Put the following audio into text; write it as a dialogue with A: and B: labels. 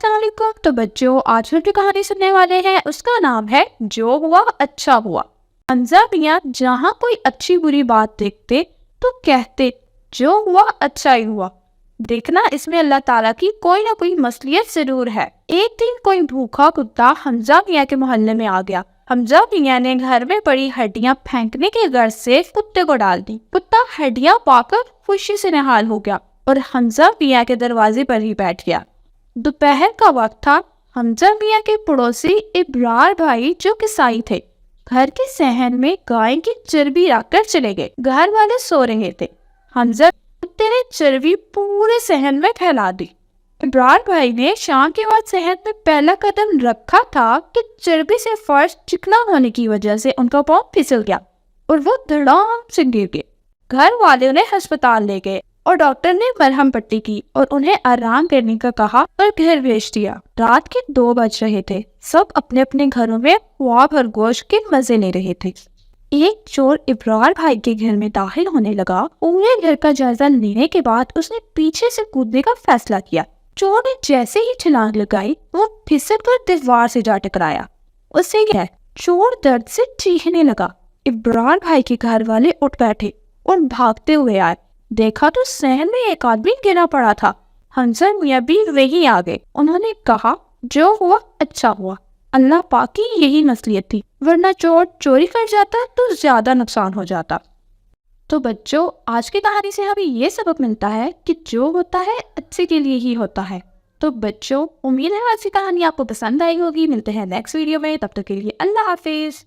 A: अस्सलाम वालेकुम। तो बच्चों, आज हम जो कहानी सुनने वाले हैं उसका नाम है जो हुआ अच्छा हुआ। हमजा मियाँ जहाँ कोई अच्छी बुरी बात देखते तो कहते जो हुआ अच्छा ही हुआ। देखना, इसमें अल्लाह ताला की कोई ना कोई मसलियत जरूर है। एक दिन कोई भूखा कुत्ता हमजा मियाँ के मोहल्ले में आ गया। हमजा मियाँ ने घर में पड़ी हड्डियाँ फेंकने के गर्ज से कुत्ते को डाल दी। कुत्ता हड्डियाँ पाकर खुशी से निहाल हो गया और हमजा मियाँ के दरवाजे पर ही बैठ गया। दोपहर का वक्त था। हमजा मियाँ के पड़ोसी इब्रार भाई जो किसाई थे, घर के सहन में गाय की चर्बी रखकर चले गए। घर वाले सो रहे थे। हमजा कुत्ते ने चर्बी पूरे सहन में फैला दी। इब्रार भाई ने शाम के बाद सहन में पहला कदम रखा था कि चर्बी से फर्श चिकना होने की वजह से उनका पाँव फिसल गया और वो धड़ाम से गिर गए। घर वाले उन्हें अस्पताल ले गए और डॉक्टर ने मरहम पट्टी की और उन्हें आराम करने का कहा और घर भेज दिया। रात के 2 बज रहे थे। सब अपने अपने घरों में हुआ भर गोश्त के मजे ले रहे थे। एक चोर इब्रार भाई के घर में दाखिल होने लगा। पूरे घर का जायजा लेने के बाद उसने पीछे से कूदने का फैसला किया। चोर ने जैसे ही छलांग लगाई, वो फिसल कर दीवार से जा टकराया। उससे क्या, चोर दर्द से चीखने लगा। इब्रार भाई के घर वाले उठ बैठे और भागते हुए आए। देखा तो सहन में एक आदमी गिरा पड़ा था। हमजा मियाँ भी वहीं आ गए। उन्होंने कहा जो हुआ अच्छा हुआ। अल्लाह पाक की यही मसलियत थी, वरना चोर चोरी कर जाता तो ज्यादा नुकसान हो जाता। तो बच्चों, आज की कहानी से हमें ये सबक मिलता है कि जो होता है अच्छे के लिए ही होता है। तो बच्चों, उम्मीद है आज की कहानी आपको पसंद आई होगी। मिलते हैं नेक्स्ट वीडियो में, तब तक के लिए अल्लाह हाफिज।